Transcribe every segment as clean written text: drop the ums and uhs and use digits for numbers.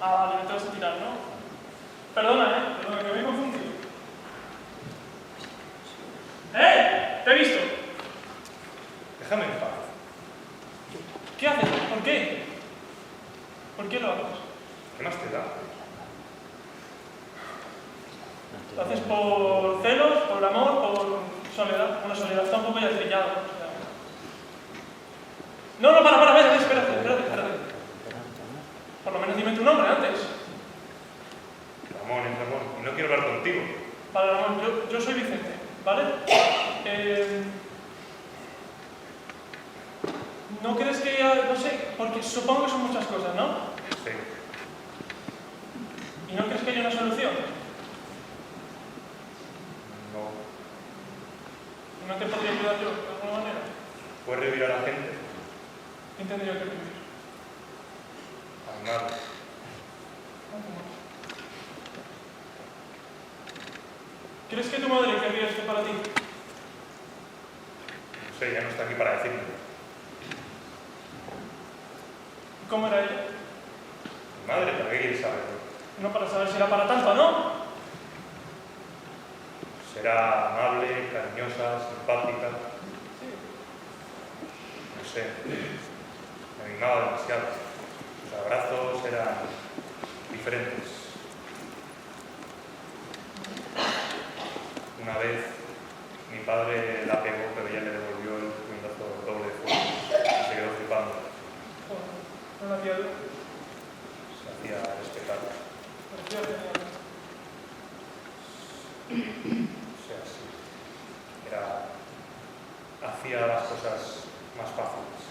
Ah, vale, no te vas a tirar, ¿no? Perdona, perdona, que me he confundido. ¡Te he visto! Déjame en paz. ¿Qué haces? ¿Por qué? ¿Por qué lo haces? ¿Qué más te da? ¿Lo haces por celos, por amor, por soledad? Una soledad está un poco ya trillada. No, espérate. Por lo menos dime tu nombre antes. Ramón, es Ramón. Y no quiero hablar contigo. Vale, Ramón, yo soy Vicente, ¿vale? ¿No crees que no sé, porque supongo que son muchas cosas, ¿no? Sí. ¿Y no crees que haya una solución? No. ¿No te podría ayudar yo, de alguna manera? ¿Puedes revivir a la gente? ¿Qué tendría que vivir? A mi madre. ¿Crees que tu madre querría esto para ti? No sé, ya no está aquí para decirme. ¿Cómo era ella? Mi madre, ¿para qué quieres saberlo? No para saber si era para tanto, ¿no? Será amable, cariñosa, simpática. Sí. No sé. Me mimaba demasiado. Sus abrazos eran diferentes. Una vez mi padre la pegó, pero ella le devolvió el puñetazo doble de fuerte y se quedó flipando. Joder, no lo hacía yo. Se hacía respetar. Parecía genial. O sea, sí. Hacía las cosas más fáciles.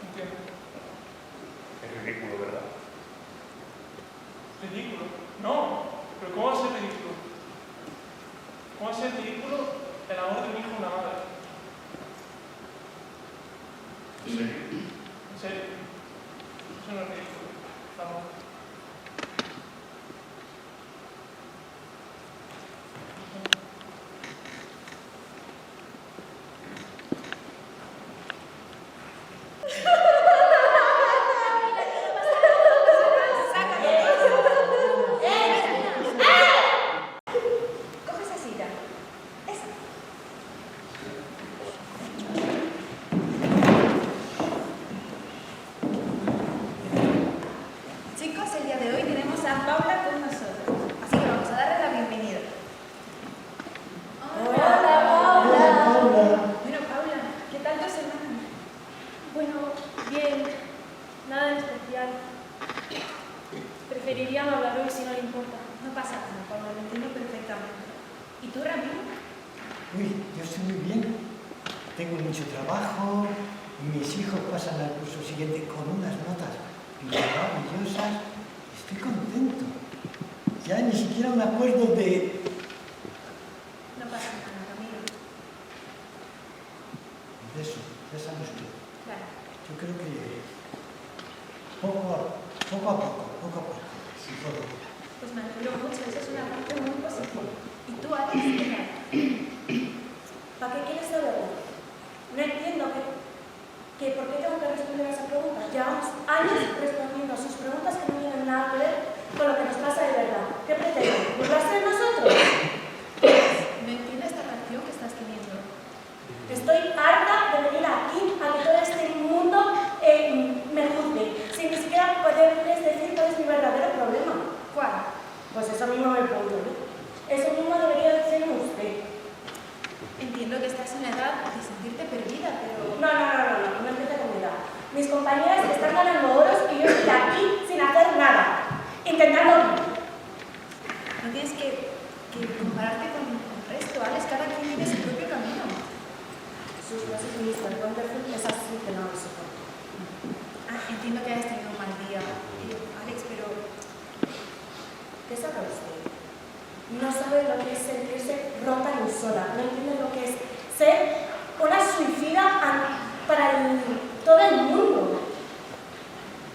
Entiendo. Es ridículo, ¿verdad? ¿Ridículo? No. ¿Pero cómo va a ser ridículo? ¿Cómo va a ser ridículo el amor de un hijo a una madre? ¿En serio? ¿En serio? Eso no es ridículo. El amor. Coge esa silla. Esa. Chicos, el día de hoy tenemos a Paula con nosotros. Así que vamos a darle la bienvenida. Hola, Paula. Bueno, Paula, ¿qué tal tu semana? Bueno, bien, nada en especial. Preferiría no hablar hoy si no le importa. No pasa nada, Paula, lo entiendo perfectamente. ¿Y tú, Ramiro? Uy, yo estoy muy bien. Tengo mucho trabajo y mis hijos pasan al curso siguiente con unas notas maravillosas. Estoy contento. Ya ni siquiera me acuerdo de... No pasa nada, Ramiro. De eso, ya sabes tú. Claro. Yo creo que poco a poco, si todo bien. Pues me alegro mucho, eso es una parte muy positiva. ¿Y tú, Alex, qué tal? ¿Para qué quieres saberlo? No entiendo que por qué tengo que responder a esa pregunta. Llevamos años respondiendo a sus preguntas que no tienen nada que ver con lo que nos pasa de verdad. ¿Qué pretenden? ¿Burlarse de nosotros? No entiendo esta reacción que estás teniendo. Estoy harta de venir aquí a que todo este mundo me juzgue, sin ni siquiera poderles decir cuál es mi verdadero problema. ¿Cuál? Pues eso mismo me pregunto, ¿no? Eso mismo debería decirme usted. Entiendo que estás en la edad de sentirte perdida, pero... No empiece con mi edad. Mis compañeras están ganando oros y yo estoy aquí sin hacer nada, intentando. No tienes que compararte con el resto, Alex. Cada quien tiene su propio camino. Sus clases de Mr. Wonderful, esas sí que no lo soporto. Entiendo que hayas tenido un mal día, Alex, pero... ¿Qué sabe usted? No sabe lo que es sentirse rota y sola. No entiende lo que es ser una suicida para todo el mundo.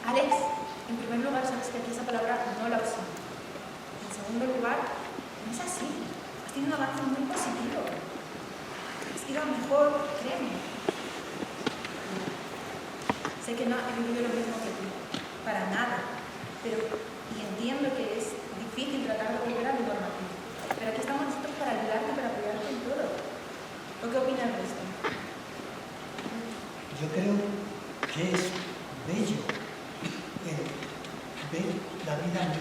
Alex, en primer lugar, sabes que aquí esa palabra no la usamos. En segundo lugar, no es así. Has tenido un avance muy positivo. Has ido a mejor, créeme. Sé que no he vivido lo mismo que tú, para nada, y entiendo que es difícil tratar de volver a lo normativo. Pero aquí estamos nosotros para ayudarte y para apoyarte en todo. ¿O qué opina el resto? Yo creo que es bello ver la vida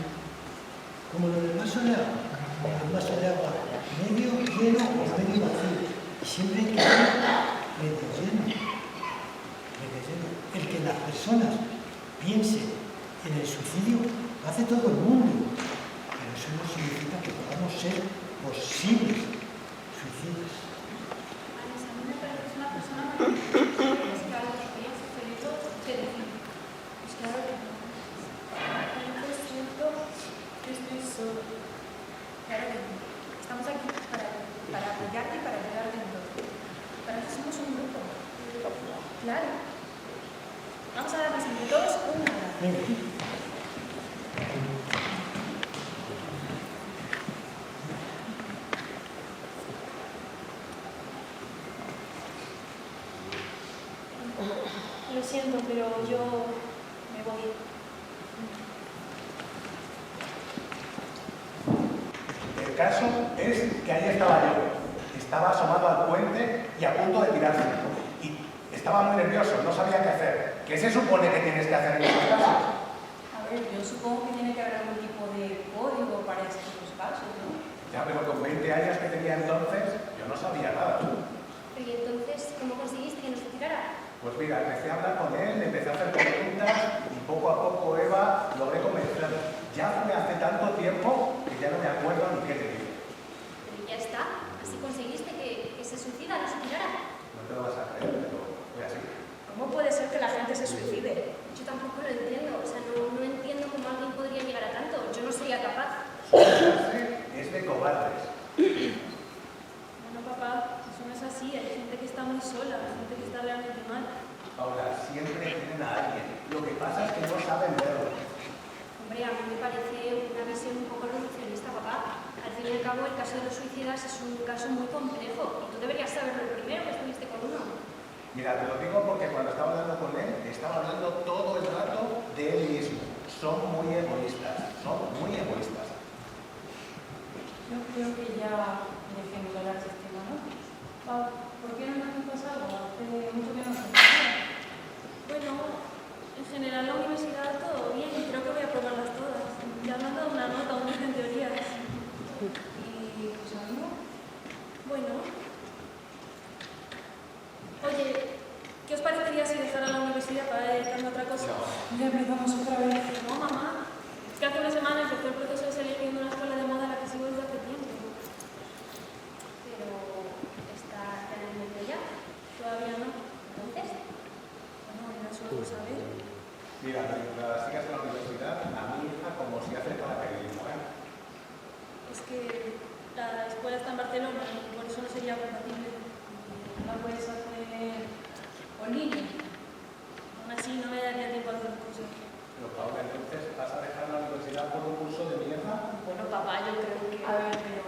como lo del vaso de agua. El vaso de agua medio lleno o medio vacío. Y siempre hay que ver medio lleno. Medio lleno. El que las personas piensen en el suicidio lo hace todo el mundo. Pero eso no significa que podamos ser posibles suicidas. Alex, a mí me parece que es una persona maravillosa. Es que algo que ella sucedido te define. Pues claro que no. Yo siento que estoy solo. Claro que no. Estamos aquí para apoyarte y para ayudarte en todo. Para eso somos un grupo. Claro. Vamos a darnos entre todos un abrazo. Venga. Lo siento, pero yo me voy. El caso es que ahí estaba yo. Estaba asomado al puente y a punto de tirarse. Y estaba muy nervioso, no sabía qué hacer. ¿Qué se supone que tienes que hacer en esos casos? A ver, yo supongo que tiene que haber algún tipo de código para estos casos, ¿no? Ya, pero con 20 años que tenía entonces, yo no sabía nada. Pero ¿y entonces cómo conseguiste que no se tirara? Pues mira, empecé a hablar con él, empecé a hacer preguntas y poco a poco, Eva, logré convencerlo. Ya fue hace tanto tiempo que ya no me acuerdo ni qué te dije. Pero ya está, así conseguiste que se suicida, no se tirara. No te lo vas a creer, pero fue así. ¿Cómo puede ser que la gente se suicide? Yo tampoco lo entiendo, o sea, no entiendo cómo alguien podría llegar a tanto. Yo no sería capaz. Suicidarse es de cobardes. Bueno, papá, eso no es así. Hay gente que está muy sola, hay gente que está realmente mal. Ahora, siempre tienen a alguien. Lo que pasa es que no saben verlo. Hombre, a mí me parece una visión un poco reduccionista, papá. Al fin y al cabo, el caso de los suicidas es un caso muy complejo y tú deberías saberlo primero que estuviste con uno. Mira, te lo digo porque cuando estaba hablando con él, estaba hablando todo el rato de él mismo. Son muy egoístas, Yo creo que ya dejemos de hablar de este tema, ¿no? Pau, ¿por qué no nos cuentas algo? Hace mucho que no nos conocemos. Bueno, en general la universidad todo bien, creo que voy a probarlas todas. Ya me han dado una nota, un mes en teorías. ¿Y tus amigos? Bueno. Oye, ¿qué os parecería si dejara la universidad para dedicarme a otra cosa? Ya empezamos otra vez. No, mamá. Es que hace una semana empezó el proceso de selección de una escuela de moda a la que sigo desde hace tiempo. Pero está en el medio ya. Todavía no. Entonces, Bueno, era solo saber. Mira, mientras sigas en la universidad, a mi hija como si hace paracaidismo, ¿eh? Es que la escuela está en Barcelona y por eso no sería compatible. No la puedes hacer con niños. Aún así no me daría tiempo a hacer un curso. Pero Paula, entonces, ¿vas a dejar la universidad por un curso de mi hija? Bueno, papá, yo creo que... A ver, pero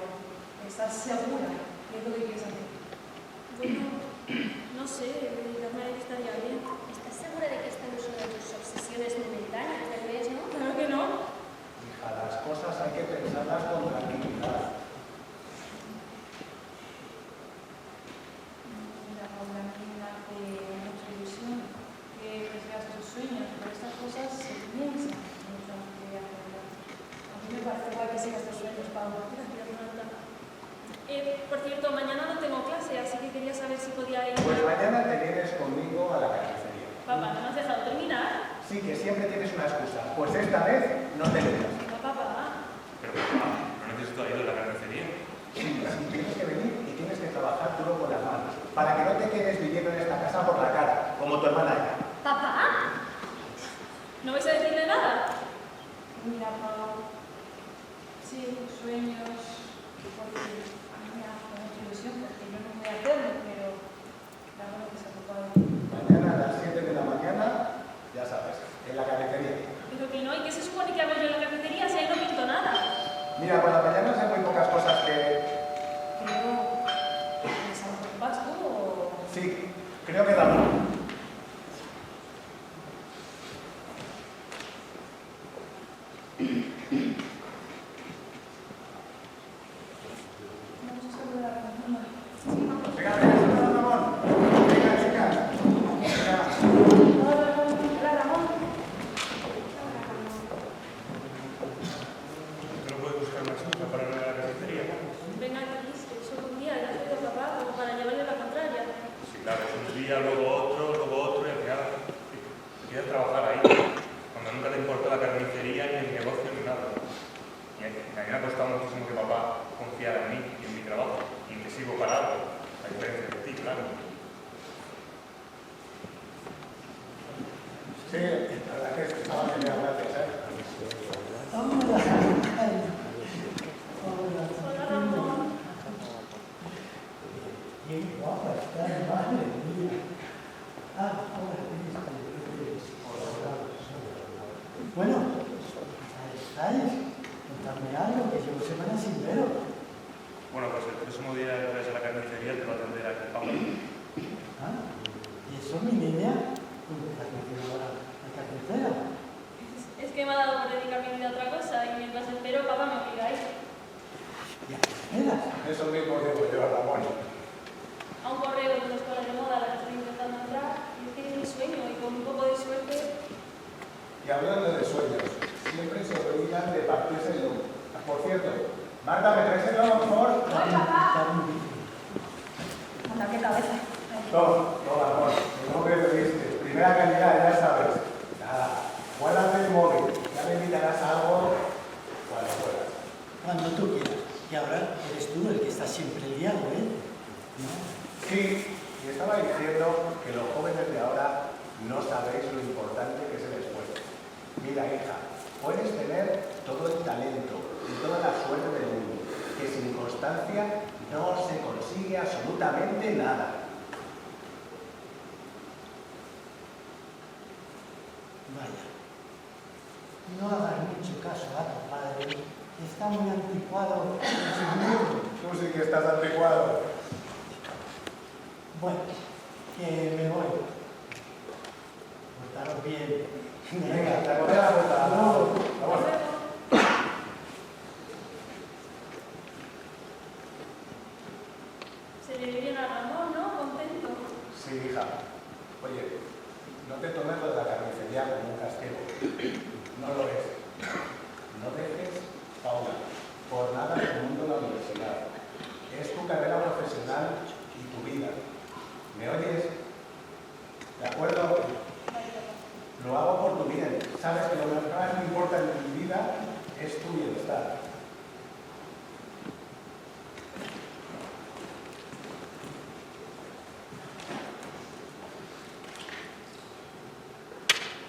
¿estás segura de lo que quieres hacer? Bueno, no sé, dedicarme a él estaría bien. ¿estás segura de que esta no es una de tus obsesiones momentáneas del mes, no? Claro que no. Hija, las cosas hay que pensarlas con tranquilidad. Mira, Paula, a mí me hace mucha ilusión que persigas tus sueños, pero estas cosas se piensan mientras que hacerlas. A mí me parece guay que sigas tus sueños, Paula. Gracias, Marta. Por cierto, mañana no tengo clase, así que quería saber si podía ir. Pues mañana te vienes conmigo a la carnicería. Papá, ¿no me has dejado terminar? Sí, que siempre tienes una excusa. Pues esta vez no te vengas. Papá. Pero mamá, no necesito ayuda en la carnicería. Sí, tienes que venir y tienes que trabajar duro con las manos. Para que no te quedes viviendo en esta casa por la cara, como tu hermana ella. ¡Papá! ¿No vais a decirle nada? Mira, Pau, sí, sueños, porque a mí me hace mucha ilusión, porque yo no voy a hacerlo, pero claro lo que se ha ocupado. Mañana a las 7 de la mañana, ya sabes, en la carnicería. Pero que no, ¿y qué se supone que hago yo en la cafetería si ahí no pinto nada? Mira, por las mañanas hay muy pocas cosas que... Creo que ¿vas tú o...? Sí, creo que da. Vamos a saludar a la mamá. Venga, Ramón. Venga, chicas. Venga. Hola, Ramón. ¿No puedes buscar una excusa para no ir a la cafetería? Venga, Luis, que solo un día le has pedido a papá como para llevarle la contraria. Sí, claro, es un día, luego otro y al final quieres trabajar ahí. Cuando nunca te importa la carnicería, ni el negocio, ni nada. Y a mí me ha costado muchísimo que papá confiara en mí y en mi trabajo, y que sigo parado, a diferencia de ti, claro. Sí, la verdad que estaba genial, gracias, ¿eh? Hola. Hola, Ramón. Qué guapa estás, madre mía. Hola, bueno, ahí estáis. Contadme algo, que llevo semanas sin veros. Bueno, pues el próximo día que vayas a la carnicería te va a atender aquí Pablo. ¿Y eso, mi niña? ¿Cómo estás metiendo ahora la carnicera? Es que me ha dado por dedicar mi vida a otra cosa y mientras espero, papá me obliga a ir. ¿Y a qué esperas? Eso mismo digo yo, Ramón. A un correo de una escuela de moda a la que estoy intentando entrar y es que es mi sueño y con un poco de suerte... Y hablando de sueños, siempre se olvidan de partirse el lomo. Por cierto, Marta, ¿me traes el lomo, por favor? Anda, qué cabeza. Toma, amor. No me pediste. Primera calidad, ya sabes. Nada. Guárdate el móvil. Ya me invitarás a algo cuando puedas. Cuando tú quieras. Y ahora eres tú el que está siempre liado, ¿eh? ¿No? Sí, y estaba diciendo que los jóvenes de ahora no sabéis lo importante que es el esfuerzo. Mira, hija, puedes tener todo el talento y toda la suerte del mundo, que sin constancia no se consigue absolutamente nada. Vaya. No hagas mucho caso a tu padre. Está muy anticuado en su mundo. Tú sí que estás anticuado. Bueno, que me voy. Portaros bien. Venga, te voy a la vuelta. Vamos. Se le ve bien a Ramón, ¿no? Contento. Sí, hija. Oye, no te tomes lo de la carnicería como un castigo. No lo es. No dejes, Paula, por nada del mundo la universidad. Es tu carrera profesional y tu vida. ¿Me oyes? ¿De acuerdo? Lo hago por tu bien. Sabes que lo que más me importa en mi vida es tu bienestar.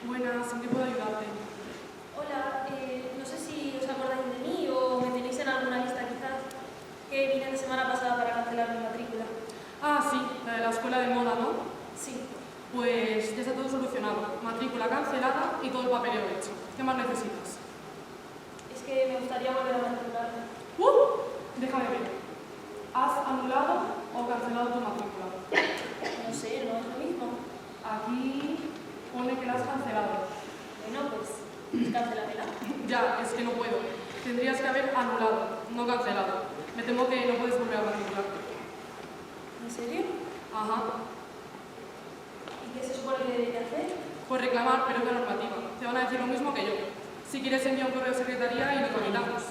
Buenas, ¿en qué puedo ayudarte? Hola, no sé si os acordáis de mí o me tenéis en alguna lista quizás, que vine la semana pasada para cancelar mi matrícula. Ah, sí, la de la escuela de moda, ¿no? Sí. Pues ya está todo solucionado. Matrícula cancelada y todo el papeleo hecho. ¿Qué más necesitas? Es que me gustaría volver a matricularme. Déjame ver. ¿Has anulado o cancelado tu matrícula? No sé, no es lo mismo. Aquí pone que la has cancelado. Bueno, pues cancelamela. Ya, es que no puedo. Tendrías que haber anulado, no cancelado. Me temo que no puedes volver a matricularte. ¿En serio? Ajá. ¿Y qué se supone que debería hacer? Pues reclamar, pero es la normativa. Te van a decir lo mismo que yo. Si quieres envía un correo a secretaría y lo tramitamos.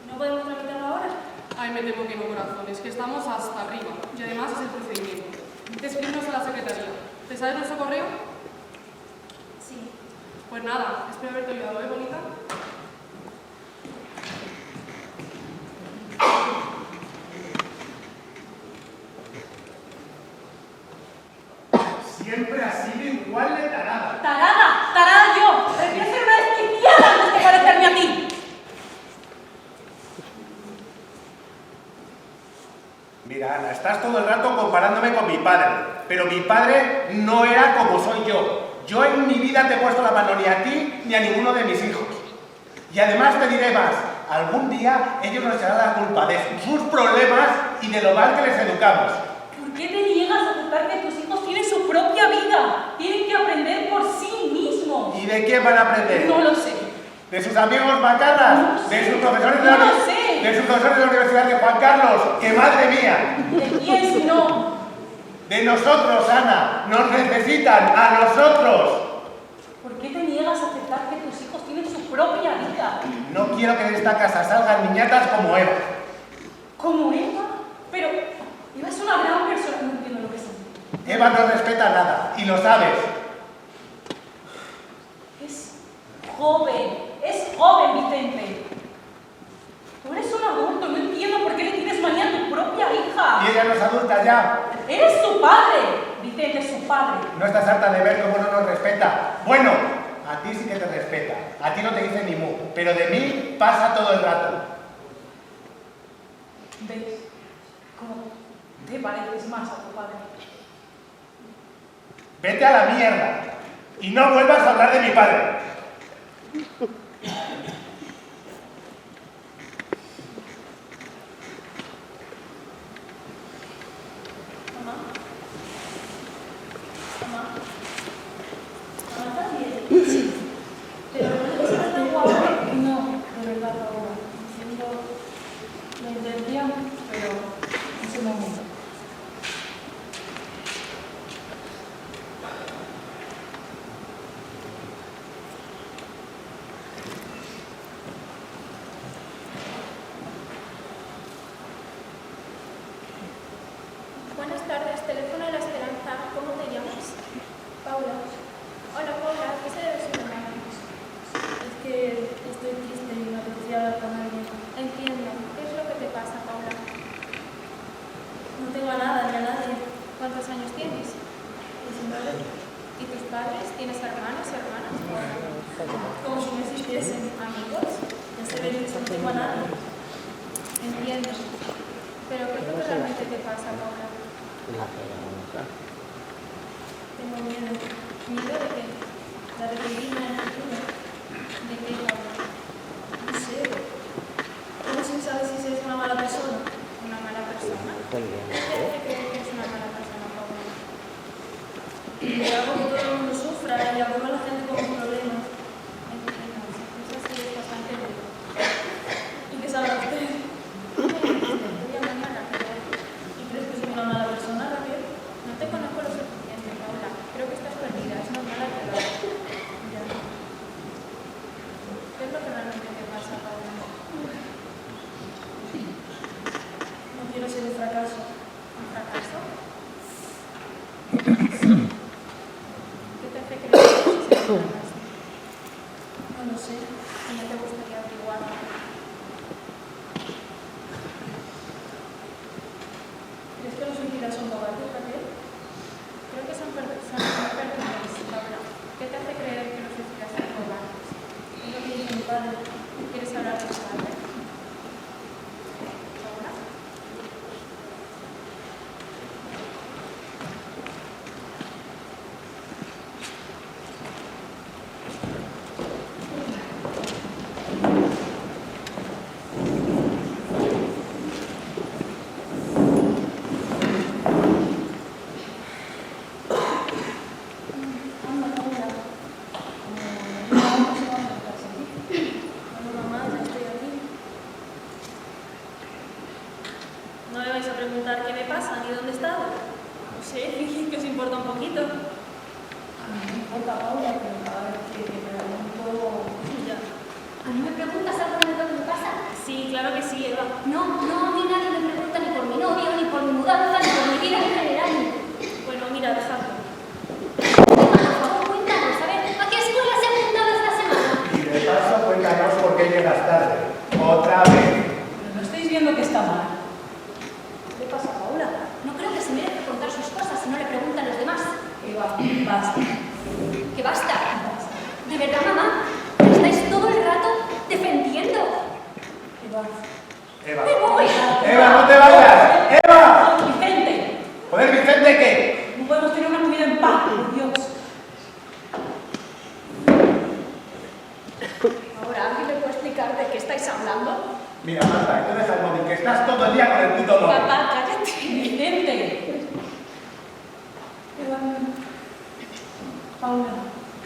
¿No podemos tramitarlo ahora? Ay, me temo que no, corazón. Es que estamos hasta arriba. Y además es el procedimiento. Escríbenos a la secretaría. ¿Te sabes nuestro correo? Sí. Pues nada, espero haberte ayudado, ¿eh, bonita? Siempre ha sido igual de tarada. ¡Tarada! ¡Tarada yo! ¡Prefiero ser una desquiciada antes que parecerme a ti! Mira, Ana, estás todo el rato comparándome con mi padre, pero mi padre no era como soy yo. Yo en mi vida te he puesto la mano ni a ti ni a ninguno de mis hijos. Y además te diré más, algún día ellos nos echarán la culpa de sus problemas y de lo mal que les educamos. ¿Por qué te niegas a aceptar que tus hijos tienen su propia vida? Tienen que aprender por sí mismos. ¿Y de quién van a aprender? No lo sé. ¿De sus amigos macarras? ¿De sus profesores de la Universidad de Juan Carlos? ¡Que madre mía! ¿De quién si no? De nosotros, Ana. Nos necesitan, a nosotros. ¿Por qué te niegas a aceptar que tus hijos tienen su propia vida? No quiero que de esta casa salgan niñatas como Eva. ¿Como Eva? Pero Eva es una gran persona, no entiendo lo que es. Eva no respeta nada, y lo sabes. Es joven, Vicente. Tú eres un adulto, no entiendo por qué le tienes manía a tu propia hija. Y ella no es adulta ya. Eres su padre, Vicente, es su padre. No estás harta de ver cómo no nos respeta. Bueno, a ti sí que te respeta. A ti no te dice ni mu, pero de mí pasa todo el rato. ¿Ves cómo te pareces más a tu padre? Vete a la mierda y no vuelvas a hablar de mi padre. Buenas tardes, teléfono de la Esperanza. ¿Cómo te llamas? Paula. Hola, Paula. ¿Qué se debe su llamada? Es que estoy triste y me apetecía hablar con alguien. Entiendo. ¿Qué es lo que te pasa, Paula? No tengo a nada ni a nadie. ¿Cuántos años tienes? 19. ¿Y tus padres? ¿Tienes hermanos y hermanas? Como si no existiesen. ¿Amigos? Ya se ve que no tengo a nadie. Entiendo. ¿Pero qué es lo que realmente te pasa, Paula? Tengo miedo. ¿Miedo de qué? La repentina en el futuro. ¿De qué, Paula? No sé. ¿Cómo se sabe si eres una mala persona? ¿Una mala persona? ¿Qué te hace creer que es una mala persona, Paula? Y hago que todo el mundo sufra y aburro a la gente con mis problemas. Entiendo. Eso sí es bastante duro. ¿Y qué sabe usted? Te llamo mala, pero ¿Y crees que soy una mala persona, Raquel? no te conozco lo suficiente, Paula. Creo que estás perdida. Es normal que lo hagas. Ya. ¿Qué es lo que realmente te pasa, Paula? No quiero ser un fracaso. ¿Un fracaso? ¿Qué te hace creer que es un fracaso? No lo sé. ¿Y no te gustaría averiguarlo? ¿Crees que los suicidas son cobardes, Raquel? Creo que son personas muy perdidas, Paula. ¿Qué te hace creer que los suicidas son cobardes? Es lo que dice mi padre. ¿Quieres hablar de tu padre? ¿Paula? Anda, Paula. No se va a tratar sin ti. Bueno, mamá, ya estoy aquí. No me vais a preguntar qué me pasa ni dónde he estado. No sé, fingid que os importa un poquito. A mí me importa, Paula, pero cada vez que te pregunto... Ya. ¿A mí me preguntas algo de lo que me pasa? Sí, claro que sí, Eva. No, a mí nadie me pregunta ni por mi novio, ni por mi mudanza, ni por mi vida en general. Bueno, mira, dejadlo. Por favor, cuéntanos, a ver, ¿a qué escuela se ha apuntado esta semana? Y de paso, cuéntanos por qué llegas tarde. Otra vez. Pero no estáis viendo que está mal. ¿Qué pasa, Paula? No creo que se merezca contar sus cosas si no le preguntan los demás. Eva, basta. ¿Que basta? ¿De verdad, mamá? ¿Me estáis todo el rato defendiendo? Eva. Eva. ¡Me voy! Eva, no te vayas. Eva. Vicente, Joder, Vicente, ¿qué? no podemos tener una comida en paz, por Dios. Ahora, ¿alguien me puede explicar de qué estáis hablando? Mira, Marta, tú deja el móvil, que estás todo el día con el puto móvil. Papá, cállate. Vicente. Eva, Paula,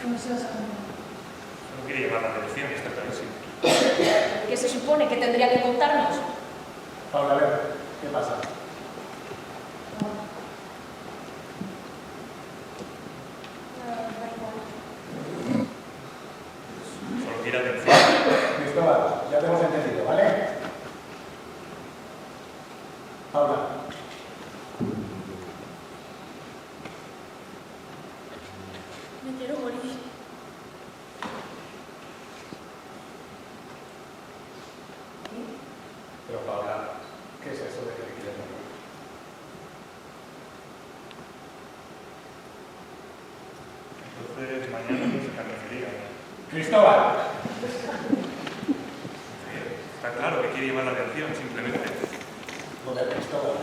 que no seas conmigo. No quiere llamar la atención, está clarísimo. ¿Qué se supone que tendría que contarnos? Paula, a ver, ¿qué pasa? Da igual. Solo quiere atención. Cristóbal, ya te hemos entendido, ¿vale? Paula. Me quiero morir. Pero Paula, ¿qué es eso de que te quieres morir? Entonces, mañana no se carnicería. Cristóbal. Está claro que quiere llamar la atención, simplemente. Joder, Cristóbal.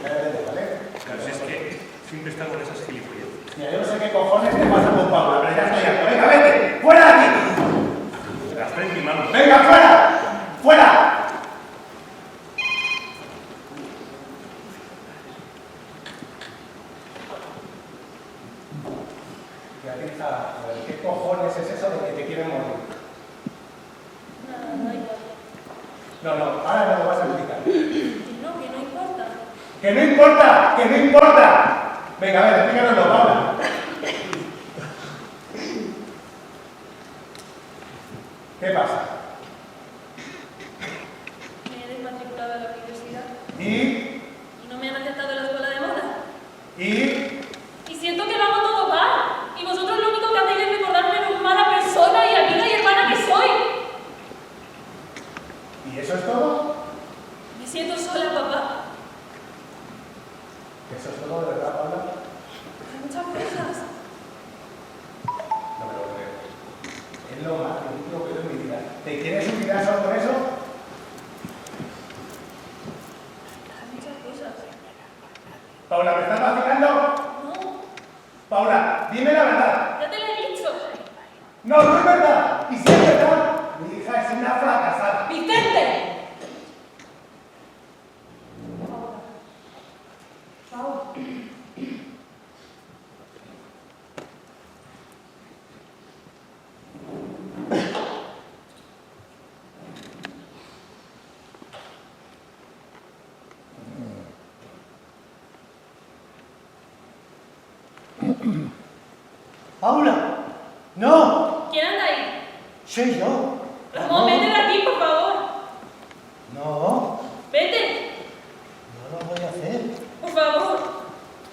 ¿Vale? Claro, si es que siempre está con esas gilipolleces. Mira, yo no sé qué cojones te pasa con Paula, pero ya estoy harto. ¡Venga, vete! ¡Fuera de aquí! Las tres en mi mano. ¡Venga, fuera! ¡Fuera! Beatriz, a ver, ¿qué cojones es eso de que te quieren morir? Nada, da igual. No, ahora me lo vas a explicar. No, que no importa. ¡Que no importa! ¡Que no importa! Venga, a ver, explícanoslo, Paula. ¿Qué pasa? Me he desmatriculado a la universidad ¿Y? y no me han aceptado en la escuela de moda. ¿Y? Y siento que lo hago todo mal. Y vosotros lo único que hacéis es recordarme lo mala persona y amiga y hermana que soy. ¿Y eso es todo? Me siento sola, papá. ¿Eso es todo, de verdad, Paula? Hay muchas cosas. No me lo creo. Es lo más ridículo que veo en mi vida. ¿Te quieres suicidar solo por eso? Hay muchas cosas. Paula, ¿me estás vacilando? No, Paula, dime la verdad. ya te lo he dicho. No, no es verdad. Y si es verdad, mi hija es una fracasada. ¡Vicente! Paula. ¡Paula! ¡No! ¿Quién anda ahí? ¡Soy yo! Ramón, vete de aquí, por favor. No, Vete, no lo voy a hacer. por favor.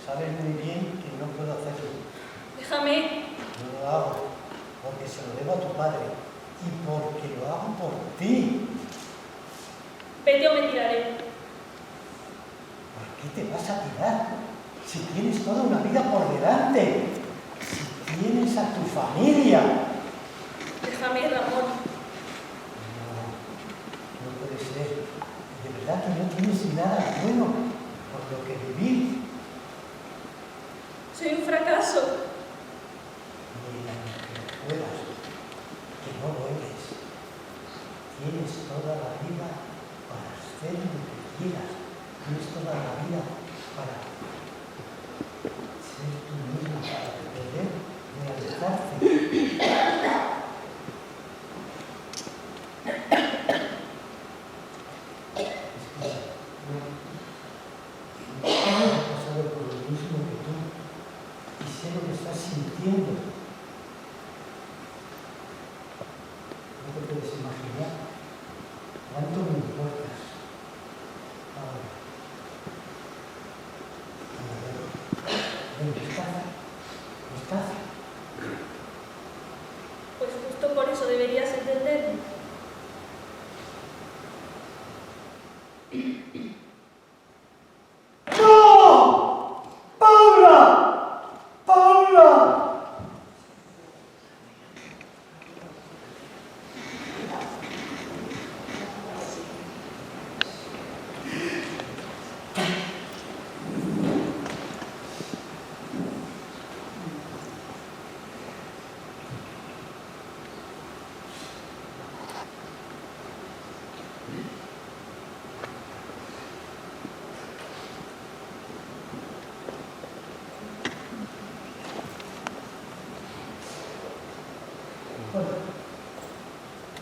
Sabes muy bien que no puedo hacerlo. Déjame. No lo hago porque se lo debo a tu padre y porque lo hago por ti. Vete o me tiraré. ¿Por qué te vas a tirar? Si tienes toda una vida por delante. Si tienes a tu familia. Déjame, Ramón. No puede ser. De verdad que no tienes nada bueno por lo que vivir. Soy un fracaso. Mira, que puedas, que no lo eres. Tienes toda la vida para hacer lo que quieras. Tienes toda la vida para ser tú mismo, para poder realizarte. He pasado por lo mismo que tú y sé lo que estás sintiendo. No te puedes imaginar cuánto me importas. Ahora. Ven, descansa. Pues justo por eso deberías entenderme. ¡No! ¡Paula! ¡Paula! Bueno,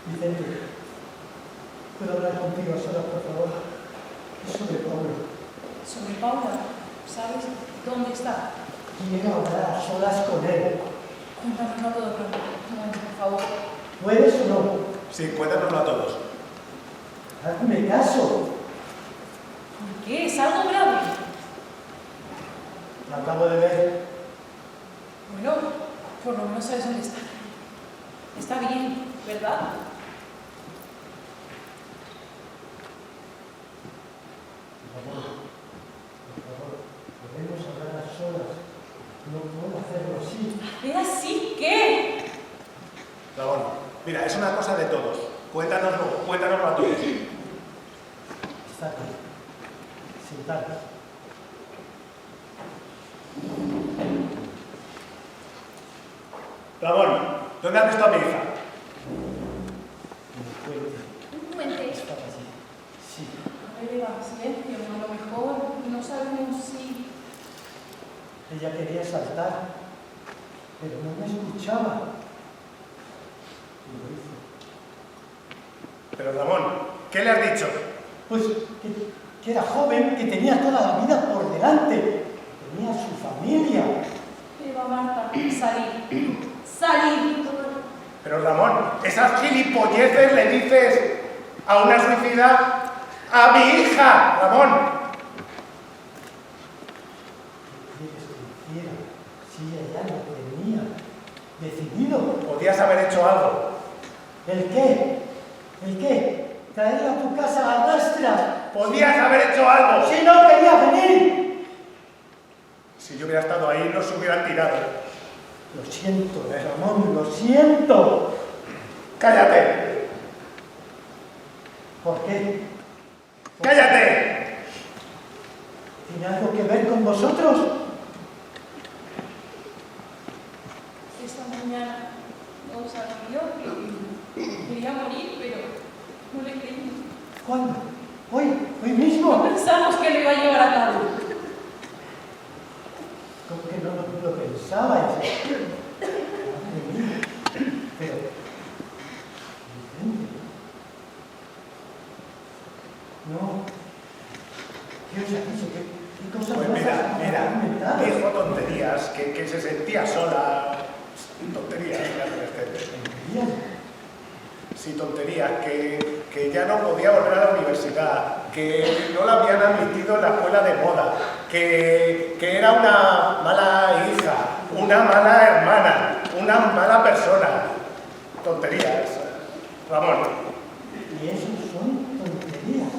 Vicente, ¿puedo hablar contigo a solas, por favor? Es sobre Paula. Sobre Paula, ¿sabes dónde está? Quiero hablar a solas con él. Cuéntanoslo todo pronto. Un momento, por favor. ¿Puedes o no? Sí, cuéntanoslo a todos. Hazme caso. ¿Por qué? ¿Es algo grave? Lo acabo de ver. Bueno, por lo menos sabes dónde está. Está bien, ¿verdad? Por favor, podemos hablar a solas. No puedo hacerlo así. ¿Es así? ¿Qué? Ramón, mira, es una cosa de todos. Cuéntanoslo a todos. Está aquí. Sentados. Ramón, ¿dónde has visto a mi hija? En el puente. Un puente. Estaba allí. Sí. A ver, Eva, silencio. A lo mejor no sabemos si... Ella quería saltar, pero no me escuchaba. Y lo hizo. Pero Ramón, ¿qué le has dicho? Pues que era joven, que tenía toda la vida por delante. Tenía su familia. Eva, Marta, salir. ¡Salir! Pero Ramón, esas gilipolleces le dices a una suicida a mi hija, Ramón. ¿Qué quieres que hiciera? Si ella ya lo tenía decidido. Podías haber hecho algo. ¿El qué? ¿El qué? Traerla a tu casa a rastras. Podías haber hecho algo. Si no quería venir. Si yo hubiera estado ahí, no se hubieran tirado. Lo siento, Ramón, lo siento. ¡Cállate! ¿Por qué? ¡Cállate! ¿Tiene algo que ver con vosotros? Esta mañana nos avisó que quería morir, pero no le creímos. ¿Cuándo? ¿Hoy? ¿Hoy No mismo? pensamos que lo iba a llevar a cabo. ¿Cómo que no lo pensabais? Madre mía. Pero... Vicente. No. ¿Qué os ha dicho? ¿Qué cosas Pues más mira, has inventado? dijo tonterías, que se sentía sola. Tonterías, de adolescente. Bien. Sí, tonterías, que ya no podía volver a la universidad, que no la habían admitido en la escuela de moda, que era una mala hija, una mala hermana, una mala persona. Tonterías, Ramón. Y eso son tonterías.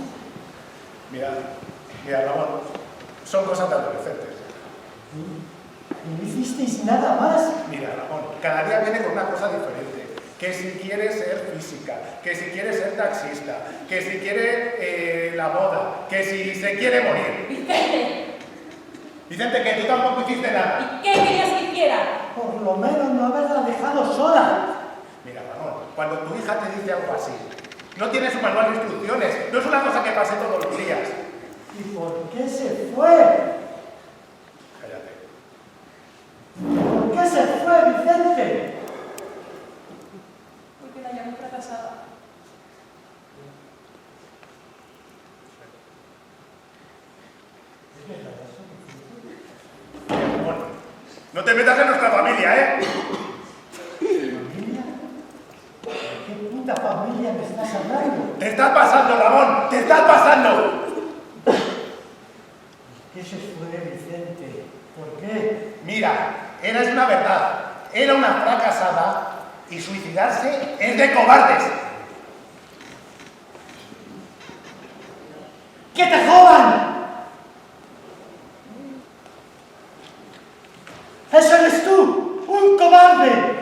Mira, Ramón, son cosas de adolescentes. ¿Y no hicisteis nada más? Mira, Ramón, cada día viene con una cosa diferente. Que si quiere ser física, que si quiere ser taxista, que si quiere la boda, que si se quiere morir. Vicente, Vicente, que tú tampoco hiciste nada. ¿y qué querías que hiciera? Por lo menos no haberla dejado sola. Mira, Ramón, cuando tu hija te dice algo así, no tienes un manual de instrucciones, no es una cosa que pase todos los días. ¿Y por qué se fue? Cállate. ¿Por qué se fue, Vicente? Porque la llamó fracasada. Bueno, no te metas en nuestra familia, ¿eh? ¿Familia? ¿De qué puta familia me estás hablando? Te estás pasando, Ramón, te estás pasando. ¿Qué se fue, Vicente? ¿Por qué? Mira, era una verdad. Era una fracasada y suicidarse es de cobardes. ¡Que te jodan! ¡Eso eres tú! ¡Un cobarde!